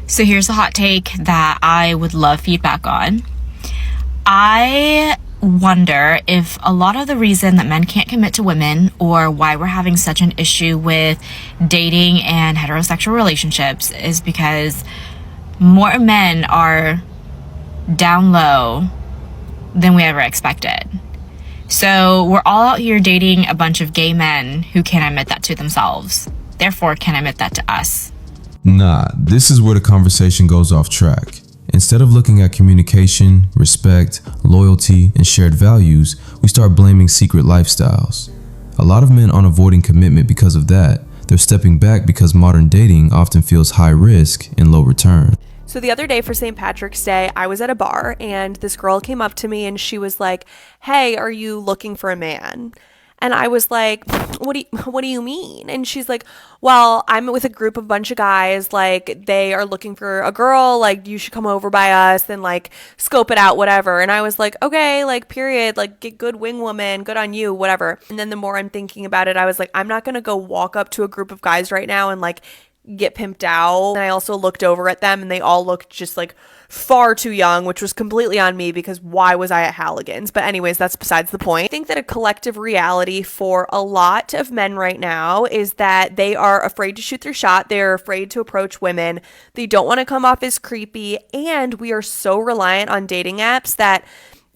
So here's a hot take that I would love feedback on. I wonder if a lot of the reason that men can't commit to women, or why we're having such an issue with dating and heterosexual relationships, is because more men are down low than we ever expected. So we're all out here dating a bunch of gay men who can't admit that to themselves, therefore can't admit that to us. Nah, this is where the conversation goes off track. Instead of looking at communication, respect, loyalty, and shared values, we start blaming secret lifestyles. A lot of men aren't avoiding commitment because of that. They're stepping back because modern dating often feels high risk and low return. So the other day for St. Patrick's Day, I was at a bar and this girl came up to me and she was like, "Hey, are you looking for a man?" And I was like, what do you mean? And she's like, "Well, I'm with a group of bunch of guys, like they are looking for a girl, like you should come over by us and like scope it out, whatever." And I was like, "Okay, like period, like get good wing woman, good on you, whatever." And then the more I'm thinking about it, I was like, I'm not going to go walk up to a group of guys right now and like get pimped out. And I also looked over at them and they all looked just like far too young, which was completely on me because why was I at Halligan's? But anyways, that's besides the point. I think that a collective reality for a lot of men right now is that they are afraid to shoot their shot. They're afraid to approach women. They don't want to come off as creepy. And we are so reliant on dating apps that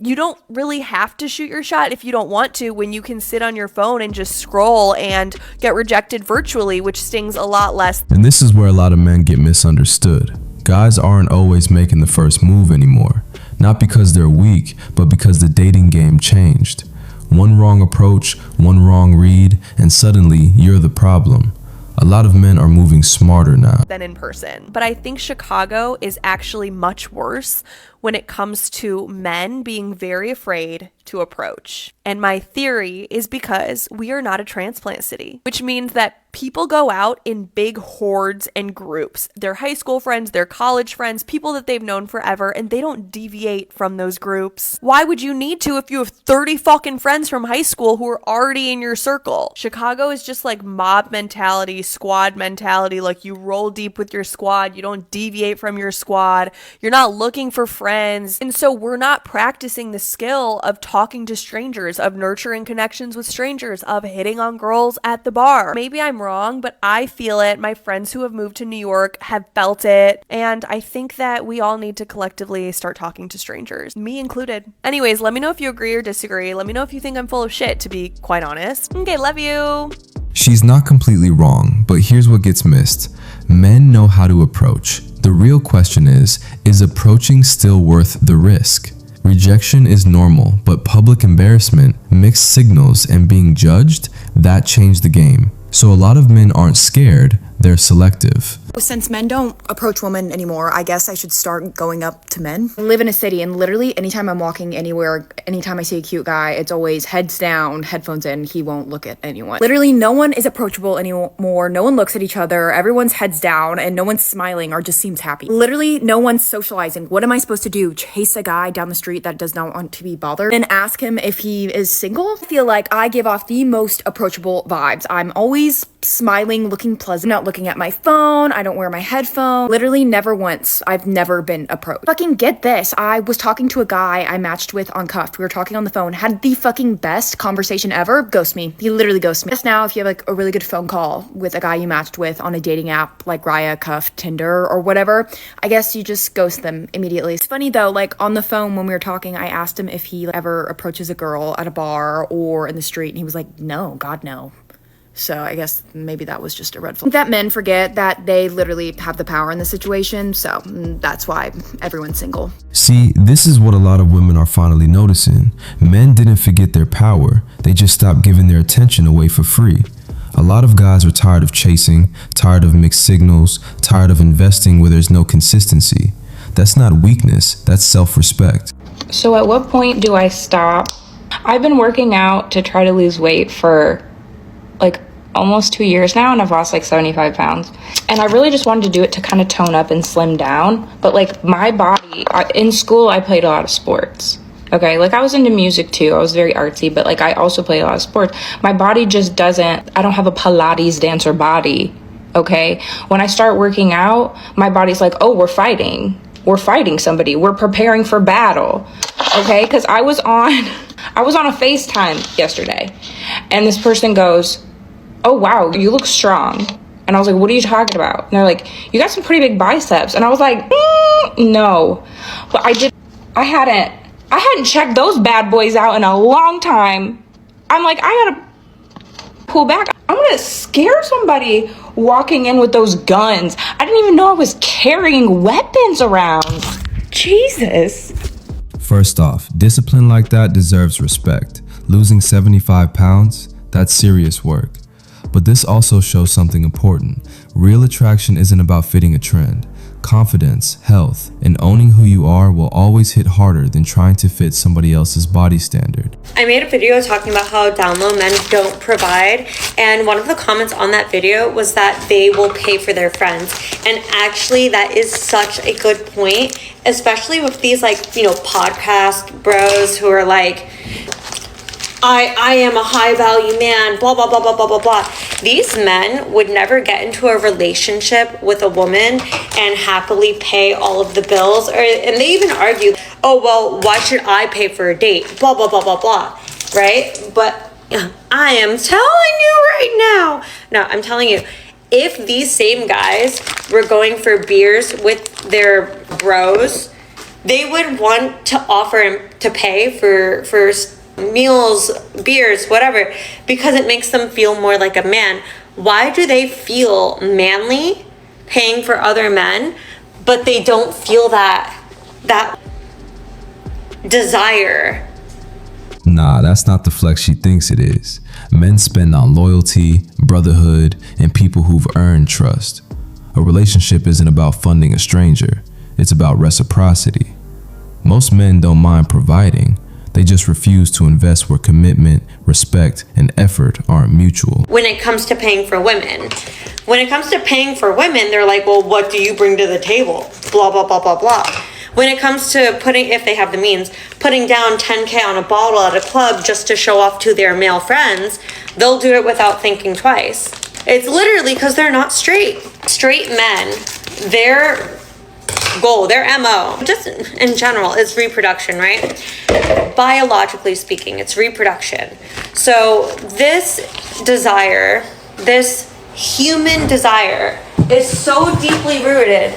you don't really have to shoot your shot if you don't want to, when you can sit on your phone and just scroll and get rejected virtually, which stings a lot less. And this is where a lot of men get misunderstood. Guys aren't always making the first move anymore. Not because they're weak, but because the dating game changed. One wrong approach, one wrong read, and suddenly you're the problem. A lot of men are moving smarter now than in person. But I think Chicago is actually much worse when it comes to men being very afraid to approach. And my theory is because we are not a transplant city, which means that people go out in big hordes and groups. Their high school friends, their college friends, people that they've known forever, and they don't deviate from those groups. Why would you need to if you have 30 fucking friends from high school who are already in your circle? Chicago is just like mob mentality, squad mentality. Like you roll deep with your squad. You don't deviate from your squad. You're not looking for friends. And so we're not practicing the skill of talking to strangers, of nurturing connections with strangers, of hitting on girls at the bar. Maybe I'm wrong, but I feel it. My friends who have moved to New York have felt it. And I think that we all need to collectively start talking to strangers, me included. Anyways, let me know if you agree or disagree. Let me know if you think I'm full of shit, to be quite honest. Okay, love you. She's not completely wrong, but here's what gets missed. Men know how to approach. The real question is approaching still worth the risk? Rejection is normal, but public embarrassment, mixed signals, and being judged, that changed the game. So a lot of men aren't scared, they're selective. Since men don't approach women anymore, I guess I should start going up to men. I live in a city, and literally anytime I'm walking anywhere, anytime I see a cute guy, it's always heads down, headphones in, he won't look at anyone. Literally no one is approachable anymore. No one looks at each other. Everyone's heads down and no one's smiling or just seems happy. Literally no one's socializing. What am I supposed to do? Chase a guy down the street that does not want to be bothered and ask him if he is single? I feel like I give off the most approachable vibes. I'm always smiling, looking pleasant, not looking at my phone. I don't wear my headphones. Literally never once. I've never been approached. Fucking get this. I was talking to a guy I matched with on Cuffed. We were talking on the phone, had the fucking best conversation ever. Ghost me. He literally ghosts me. Just now, if you have like a really good phone call with a guy you matched with on a dating app like Raya, Cuffed, Tinder, or whatever, I guess you just ghost them immediately. It's funny though, like on the phone when we were talking, I asked him if he ever approaches a girl at a bar or in the street, and he was like, no, God, no. So I guess maybe that was just a red flag. That men forget that they literally have the power in the situation, so that's why everyone's single. See, this is what a lot of women are finally noticing. Men didn't forget their power, they just stopped giving their attention away for free. A lot of guys are tired of chasing, tired of mixed signals, tired of investing where there's no consistency. That's not weakness, that's self-respect. So at what point do I stop? I've been working out to try to lose weight for like almost 2 years now, and I've lost like 75 pounds. And I really just wanted to do it to kind of tone up and slim down. But like my body, in school, I played a lot of sports. Okay, like I was into music too. I was very artsy, but like I also play a lot of sports. My body just doesn't, I don't have a Pilates dancer body. okay? When I start working out, my body's like, oh, we're fighting somebody, we're preparing for battle, okay? Because I was on a FaceTime yesterday, and this person goes, oh wow, you look strong. And I was like, what are you talking about? And they're like, you got some pretty big biceps. And I was like, no. But I hadn't checked those bad boys out in a long time. I'm like, I gotta pull back. I'm gonna scare somebody walking in with those guns. I didn't even know I was carrying weapons around. Jesus. First off, discipline like that deserves respect. Losing 75 pounds, that's serious work. But this also shows something important. Real attraction isn't about fitting a trend. Confidence, health, and owning who you are will always hit harder than trying to fit somebody else's body standard. I made a video talking about how down low men don't provide, and one of the comments on that video was that they will pay for their friends. And actually that is such a good point, especially with these podcast bros who are like, I am a high value man, blah, blah, blah, blah, blah, blah, blah. These men would never get into a relationship with a woman and happily pay all of the bills. And they even argue, oh, well, why should I pay for a date? Blah, blah, blah, blah, blah. Right? But I am telling you right now. No, I'm telling you, if these same guys were going for beers with their bros, they would want to offer to pay for meals, beers, whatever, because it makes them feel more like a man. Why do they feel manly paying for other men, but they don't feel that desire? Nah, that's not the flex she thinks it is. Men spend on loyalty, brotherhood, and people who've earned trust. A relationship isn't about funding a stranger, it's about reciprocity. Most men don't mind providing, they just refuse to invest where commitment, respect, and effort aren't mutual. When it comes to paying for women, they're like, well, what do you bring to the table? Blah, blah, blah, blah, blah. When it comes to if they have the means, putting down $10K on a bottle at a club just to show off to their male friends, they'll do it without thinking twice. It's literally because they're not straight. Straight men, their goal, their MO, just in general, is reproduction, right? Biologically speaking, it's reproduction. So this desire, this human desire, is so deeply rooted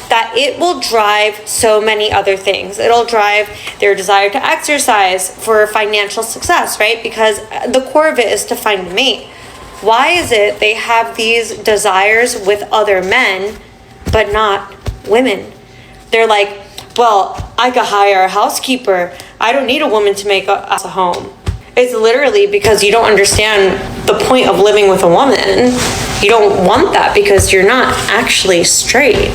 that it will drive so many other things. It'll drive their desire to exercise for financial success, right? Because the core of it is to find a mate. Why is it they have these desires with other men, but not women? They're like, well, I could hire a housekeeper. I don't need a woman to make us a home. It's literally because you don't understand the point of living with a woman. You don't want that because you're not actually straight.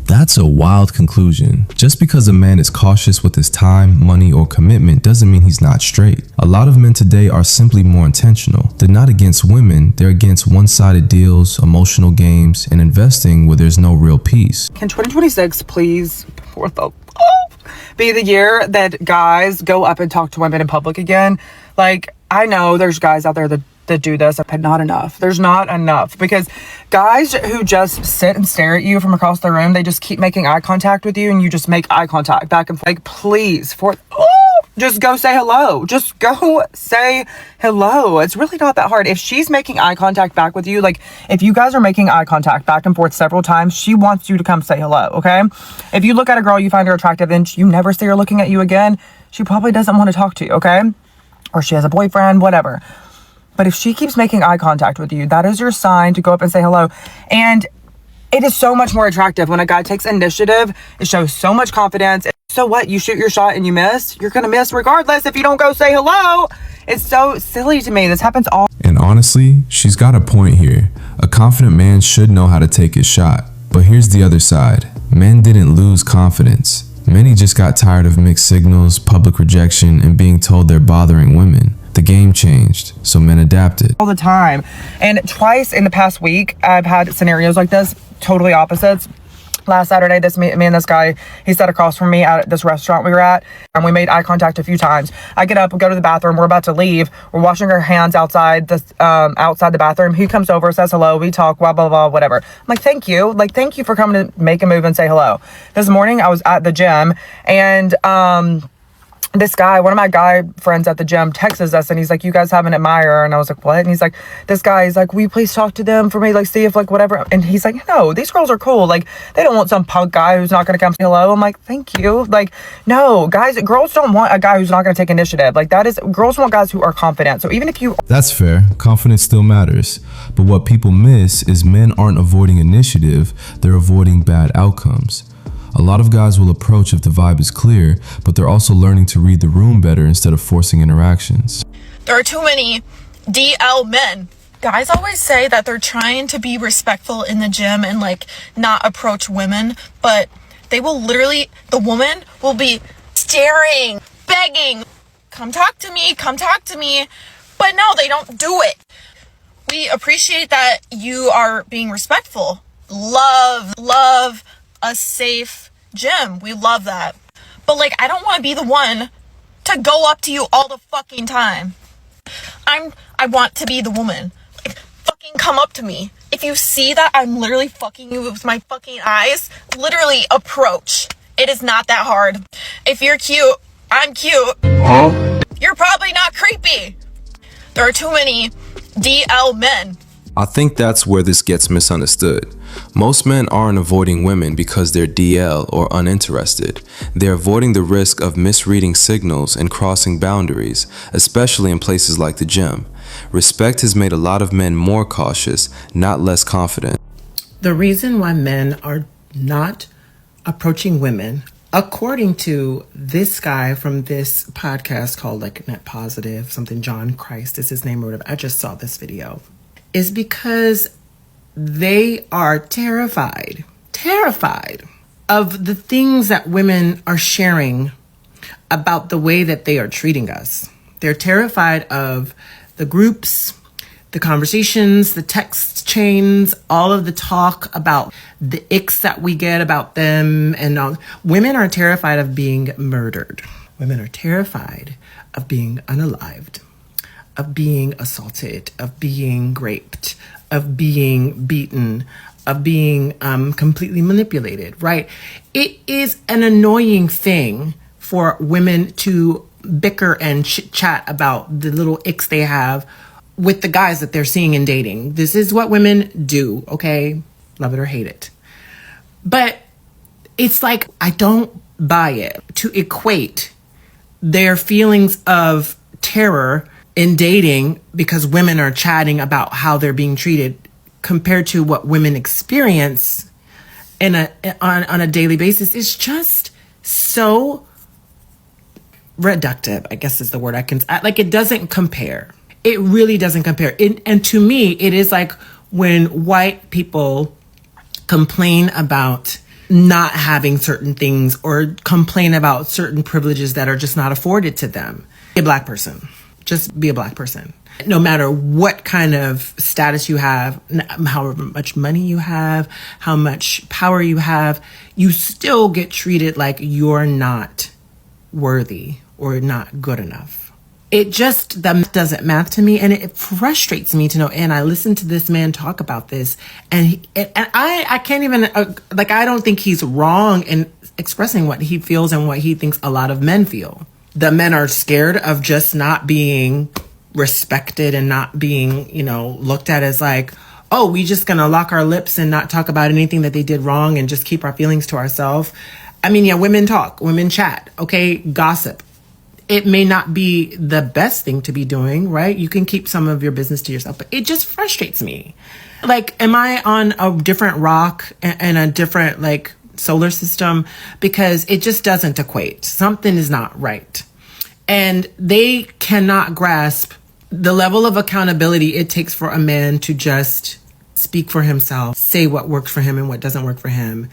That's a wild conclusion. Just because a man is cautious with his time, money, or commitment doesn't mean he's not straight. A lot of men today are simply more intentional. They're not against women, they're against one-sided deals, emotional games, and investing where there's no real peace. Can 2026 please, for the be the year that guys go up and talk to women in public again? Like, I know there's guys out there that do this, but not enough. There's not enough, because guys who just sit and stare at you from across the room, they just keep making eye contact with you, and you just make eye contact back and forth. Like, please, just go say hello. Just go say hello. It's really not that hard. If she's making eye contact back with you, like if you guys are making eye contact back and forth several times, she wants you to come say hello, okay? If you look at a girl, you find her attractive, and you never see her looking at you again, she probably doesn't want to talk to you, okay? Or she has a boyfriend, whatever. But if she keeps making eye contact with you, that is your sign to go up and say hello. And it is so much more attractive when a guy takes initiative. It shows so much confidence. So what? You shoot your shot and you miss? You're going to miss regardless if you don't go say hello. It's so silly to me. This happens all. And honestly, she's got a point here. A confident man should know how to take his shot. But here's the other side. Men didn't lose confidence. Many just got tired of mixed signals, public rejection, and being told they're bothering women. The game changed, so men adapted. All the time. And twice in the past week, I've had scenarios like this, totally opposites. Last Saturday, me and this guy, he sat across from me at this restaurant we were at, and we made eye contact a few times. I get up, we go to the bathroom, we're about to leave, we're washing our hands outside the bathroom. He comes over, says hello, we talk, blah, blah, blah, whatever. I'm like, thank you for coming to make a move and say hello. This morning, I was at the gym, and this guy, one of my guy friends at the gym, texts us and he's like, you guys have an admirer? And I was like, what? And he's like, this guy, he's like, will you please talk to them for me? Like, see if like whatever. And he's like, no, these girls are cool. Like, they don't want some punk guy who's not going to come say hello. I'm like, thank you. Like, no, girls don't want a guy who's not going to take initiative. Like, girls want guys who are confident. So even if you... That's fair. Confidence still matters. But what people miss is men aren't avoiding initiative, they're avoiding bad outcomes. A lot of guys will approach if the vibe is clear, but they're also learning to read the room better instead of forcing interactions. There are too many DL men. Guys always say that they're trying to be respectful in the gym and like not approach women, but they will literally, the woman will be staring, begging, come talk to me, but no, they don't do it. We appreciate that you are being respectful. Love a safe gym. We love that. But like, I don't want to be the one to go up to you all the fucking time. I want to be the woman. Like, fucking come up to me. If you see that I'm literally fucking you with my fucking eyes, literally approach. It is not that hard. If you're cute, I'm cute. You're probably not creepy. There are too many DL men. I think that's where this gets misunderstood. Most men aren't avoiding women because they're DL or uninterested. They're avoiding the risk of misreading signals and crossing boundaries, especially in places like the gym. Respect has made a lot of men more cautious, not less confident. The reason why men are not approaching women, according to this guy from this podcast called like Net Positive, something John Christ is his name or whatever, I just saw this video, is because they are terrified of the things that women are sharing about the way that they are treating us. They're terrified of the groups, the conversations, the text chains, all of the talk about the icks that we get about them. And all. Women are terrified of being murdered. Women are terrified of being unalived, of being assaulted, of being raped, of being beaten, of being completely manipulated, right? It is an annoying thing for women to bicker and chit-chat about the little icks they have with the guys that they're seeing and dating. This is what women do, okay? Love it or hate it. But it's like, I don't buy it. To equate their feelings of terror in dating because women are chatting about how they're being treated compared to what women experience on a daily basis is just so reductive, I guess is the word like it doesn't compare. It really doesn't compare. And to me, it is like when white people complain about not having certain things or complain about certain privileges that are just not afforded to them. A black person. Just be a black person. No matter what kind of status you have, how much money you have, how much power you have, you still get treated like you're not worthy or not good enough. It just doesn't math to me, and it frustrates me to know. And I listened to this man talk about this, and I can't even I don't think he's wrong in expressing what he feels and what he thinks a lot of men feel. The men are scared of just not being respected and not being, looked at as like, oh, we just gonna lock our lips and not talk about anything that they did wrong and just keep our feelings to ourselves. I mean, yeah, women talk, women chat, okay, gossip. It may not be the best thing to be doing, right? You can keep some of your business to yourself, but it just frustrates me. Like, am I on a different rock and a different, solar system? Because it just doesn't equate. Something is not right. And they cannot grasp the level of accountability it takes for a man to just speak for himself, say what works for him and what doesn't work for him.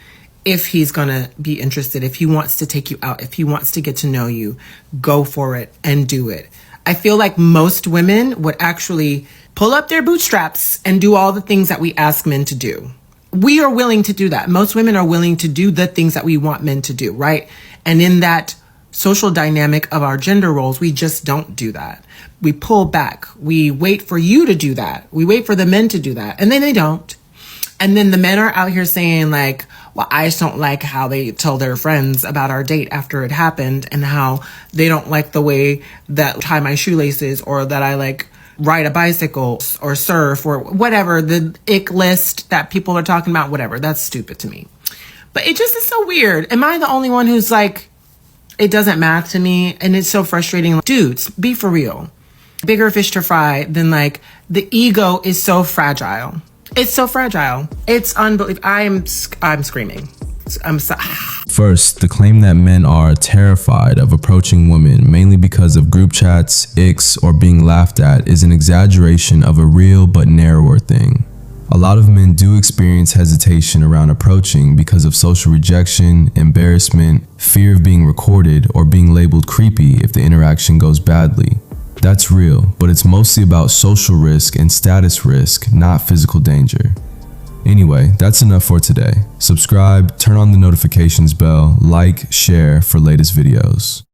If he's going to be interested, if he wants to take you out, if he wants to get to know you, go for it and do it. I feel like most women would actually pull up their bootstraps and do all the things that we ask men to do. we are willing to do that. Most women are willing to do the things that we want men to do, right? And in that social dynamic of our gender roles, we just don't do that. We pull back. We wait for you to do that. We wait for the men to do that. And then they don't. And then the men are out here saying like, well, I just don't like how they tell their friends about our date after it happened, and how they don't like the way that I tie my shoelaces, or that I like ride a bicycle or surf or whatever, the ick list that people are talking about, whatever. That's stupid to me. But it just is so weird. Am I the only one who's like, it doesn't matter to me? And it's so frustrating. Dudes, be for real. Bigger fish to fry than like, the ego is so fragile. It's so fragile. It's unbelievable. I'm screaming. I'm so First, the claim that men are terrified of approaching women mainly because of group chats, icks, or being laughed at is an exaggeration of a real but narrower thing. A lot of men do experience hesitation around approaching because of social rejection, embarrassment, fear of being recorded, or being labeled creepy if the interaction goes badly. That's real, but it's mostly about social risk and status risk, not physical danger. Anyway, that's enough for today. Subscribe, turn on the notifications bell, like, share for latest videos.